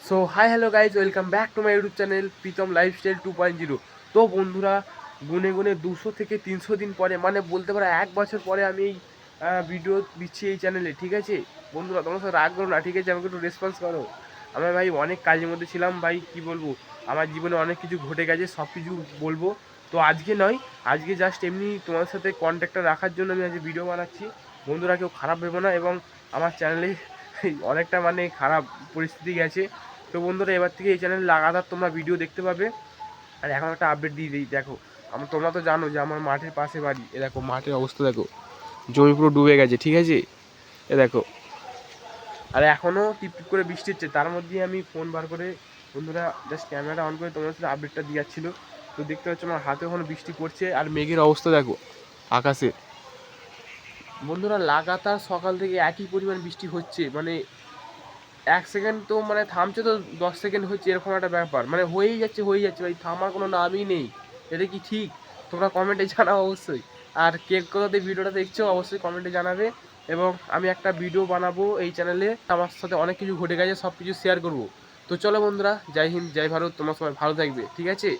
So hi hello guys, welcome back to my YouTube channel Pritam lifestyle 2.0। তো বন্ধুরা, গুনে গুনে 200 থেকে 300 দিন পরে, মানে বলতে পারো 1 বছর পরে আমি এই ভিডিও দিচ্ছি এই চ্যানেলে। ঠিক আছে বন্ধুরা, তোমার সাথে রাগ করো না, ঠিক আছে? আমাকে একটু রেসপন্স করো। আমি ভাই অনেক কাজের মধ্যে ছিলাম ভাই, কি বলবো, আমার জীবনে অনেক কিছু ঘটে গেছে, সব কিছু বলবো। তো আজকে নয়, আজকে জাস্ট এমনি তোমার সাথে কন্ট্যাক্টটা রাখার জন্য আমি আজকে ভিডিও বানাচ্ছি। বন্ধুরা কেউ খারাপ ভেবো না, এবং আমার চ্যানেলে অনেকটা মানে খারাপ পরিস্থিতি গেছে। তো বন্ধুরা, এবার থেকে এই চ্যানেলে লাগাতার তোমরা ভিডিও দেখতে পাবে। আর এখন একটা আপডেট দিয়ে দিই, দেখো তোমরা তো জানো যে আমার মাঠের পাশে বাড়ি। এ দেখো মাঠের অবস্থা, দেখো জমি পুরো ডুবে গেছে, ঠিক আছে? এ দেখো, আর এখনও টিপ টিপ করে বৃষ্টি হচ্ছে, তার মধ্যেই আমি ফোন বার করে বন্ধুরা জাস্ট ক্যামেরাটা অন করে তোমাদের সাথে আপডেটটা দিয়ে যাচ্ছিলো। তো দেখতে পাচ্ছ আমার হাতে ওখানে বৃষ্টি পড়ছে, আর মেঘের অবস্থা দেখো আকাশে। বন্ধুরা লাগাতার সকাল থেকে একই পরিমাণ বৃষ্টি হচ্ছে, মানে 1 সেকেন্ড তো মানে থামছে তো 10 সেকেন্ড হচ্ছে, এরকম একটা ব্যাপার, মানে হয়েই যাচ্ছে ভাই, থামার কোনো নামই নেই। এটা কি ঠিক? তোমরা কমেন্টে জানাও অবশ্যই। আর কে কোথাতে ভিডিওটা দেখছো অবশ্যই কমেন্টে জানাবে। এবং আমি একটা ভিডিও বানাবো এই চ্যানেলে, আমার সাথে অনেক কিছু ঘটে গেছে, সব কিছু শেয়ার করবো। তো চলো বন্ধুরা, জয় হিন্দ, জয় ভারত, তোমার সবাই ভালো থাকবে, ঠিক আছে?